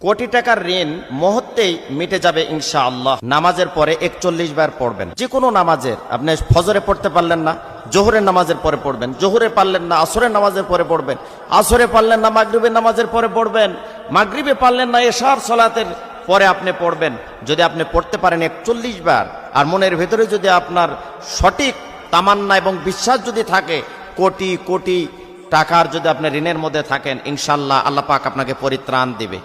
কোটি টাকার ঋণ মুহূর্তেই মিটে যাবে ইনশাআল্লাহ। নামাজের পরে 41 বার পড়বেন। যে কোনো নামাজের, আপনি ফজরে পড়তে পারলেন না, জোহরের নামাজের পরে পড়বেন। জোহরে পারলেন না, আসরের নামাজের পরে পড়বেন। আসরে পারলেন না, মাগরিবের নামাজের পরে পড়বেন। মাগরিবে পারলেন না, এশার সালাতের পরে আপনি পড়বেন। যদি আপনি পড়তে পারেন 41 বার, আর মনের ভেতরে যদি আপনার সঠিক তামান্না এবং বিশ্বাস যদি থাকে, কোটি কোটি টাকার যদি আপনি ঋণের মধ্যে থাকেন, ইনশাআল্লাহ আল্লাহ পাক আপনাকে পরিত্রাণ দিবে।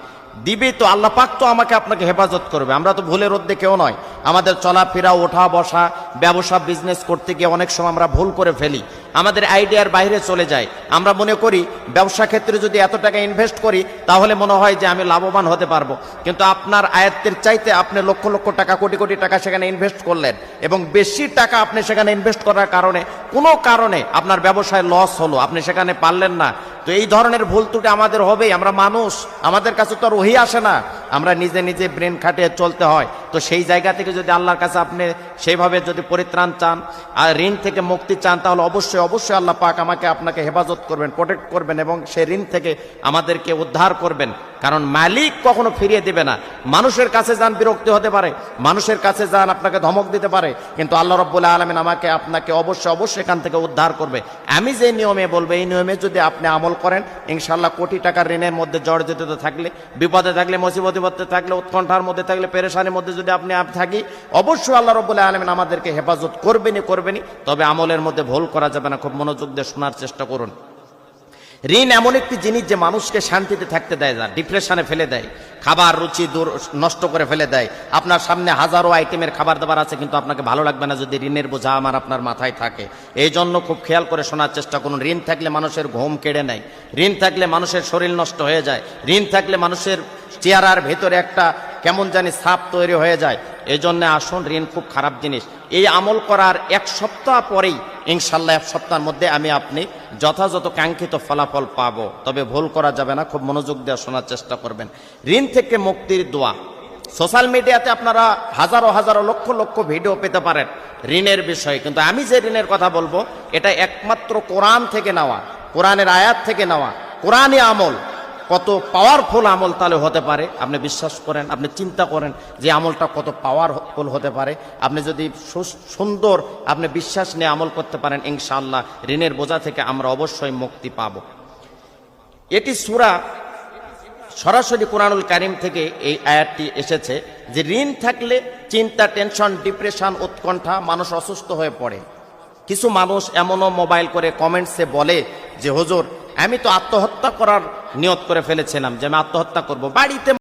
তো আল্লাহ পাক তো আমাকে আপনাকে হেফাজত করবে। আমরা তো ভুলের রোদ্দে কেউ নয়। আমাদের চলাফেরা, ওঠা বসা, ব্যবসা বিজনেস করতে গিয়ে অনেক সময় আমরা ভুল করে ফেলি, আমাদের আইডিয়ার বাইরে চলে যায়। আমরা মনে করি ব্যবসা ক্ষেত্রে যদি এত টাকা ইনভেস্ট করি তাহলে মনে হয় যে আমি লাভবান হতে পারবো, কিন্তু আপনার আয়ত্তের চাইতে আপনি লক্ষ লক্ষ টাকা, কোটি কোটি টাকা সেখানে ইনভেস্ট করলেন, এবং বেশি টাকা আপনি সেখানে ইনভেস্ট করার কারণে কোনো কারণে আপনার ব্যবসায় লস হলো, আপনি সেখানে পারলেন না। তো এই ধরনের ভুল ত্রুটি আমাদের হবেই। আমরা মানুষ, আমাদের কাছে তো আর ওহি আসে না, আমরা নিজে নিজে ব্রেন খাটিয়ে চলতে হয়। তো সেই জায়গা থেকে যদি আল্লাহর কাছে আপনি সেইভাবে যদি পরিত্রাণ চান আর ঋণ থেকে মুক্তি চান, তাহলে অবশ্যই অবশ্যই আল্লাহ পাক আমাকে আপনাকে হেফাজত করবেন, প্রোটেক্ট করবেন, এবং সেই ঋণ থেকে আমাদেরকে উদ্ধার করবেন। কারণ মালিক কখনো ফিরিয়ে দেবে না। মানুষের কাছে যান, বিরক্তি হতে পারে, মানুষের কাছে যান, আপনাকে ধমক দিতে পারে, কিন্তু আল্লাহ রাব্বুল আলামিন আমাকে আপনাকে অবশ্যই অবশ্যই এখান থেকে উদ্ধার করবে। আমি যে নিয়মে বলবো, এই নিয়মে যদি আপনি আমল করেন, ইনশাআল্লাহ কোটি টাকার ঋণের মধ্যে জর্জরিত থাকলে, বিপদে থাকলে, মুসিবতে থাকলে, উৎকণ্ঠার মধ্যে থাকলে, পেরেশানির মধ্যে যদি আপনি থাকি, অবশ্যই আল্লাহ রাব্বুল আলামিন আমাদেরকে হেফাজত করবেনই। তবে আমলের মধ্যে ভুল করা যাবে না। খুব মনোযোগ দিয়ে শোনার চেষ্টা করুন। ঋণ এমন একটি জিনিস যে মানুষকে শান্তিতে থাকতে দেয় না, ডিপ্রেশনে ফেলে দেয়, খাবার রুচি নষ্ট করে ফেলে দেয়। আপনার সামনে হাজারো আইটেমের খাবার দাবার আছে, কিন্তু আপনাকে ভালো লাগবে না যদি ঋণের বোঝা আপনার মাথায় থাকে। এই জন্য খুব খেয়াল করে শোনার চেষ্টা করুন। ঋণ থাকলে মানুষের ঘুম কেড়ে নেয়, ঋণ থাকলে মানুষের শরীর নষ্ট হয়ে যায়, ঋণ থাকলে মানুষের চেহারার ভেতরে একটা কেমন জানি ছাপ তৈরি হয়ে যায়। এই জন্য আসুন, ঋণ খুব খারাপ জিনিস। এই আমল করার 1 সপ্তাহ পরেই ইনশাআল্লাহ 1 সপ্তাহের মধ্যে আপনি যথাযথ কাঙ্ক্ষিত ফলাফল পাবো। তবে ভুল করা যাবে না, খুব মনোযোগ দিয়ে শোনার চেষ্টা করবেন। ঋণ থেকে মুক্তির দোয়া। সোশ্যাল মিডিয়াতে আপনারা হাজারো হাজারো লক্ষ লক্ষ ভিডিও পেতে পারেন ঋণের বিষয়ে, কিন্তু আমি যে ঋণের কথা বলবো এটা একমাত্র কোরআন থেকে নেওয়া, কোরআনের আয়াত থেকে নেওয়া। কোরআনী আমল কত পাওয়ারফুল আমল তাহলে হতে পারে, আপনি বিশ্বাস করেন, আপনি চিন্তা করেন যে আমলটা কত পাওয়ারফুল হতে পারে। আপনি যদি সুন্দর আপনি বিশ্বাস নিয়ে আমল করতে পারেন, ইনশাআল্লাহ ঋণের বোঝা থেকে আমরা অবশ্যই মুক্তি পাব। এটি সূরা, সরাসরি কোরআনুল কারীম থেকে এই আয়াতটি এসেছে যে ঋণ থাকলে চিন্তা, টেনশন, ডিপ্রেশন, উৎকণ্ঠা, মানুষ অসুস্থ হয়ে পড়ে। কিছু মানুষ এমনও মোবাইল করে কমেন্টসে বলে যে হুজুর, আমি তো আত্মহত্যা করার নিয়ত করে ফেলেছিলাম, যে আমি আত্মহত্যা করব, বাড়িতে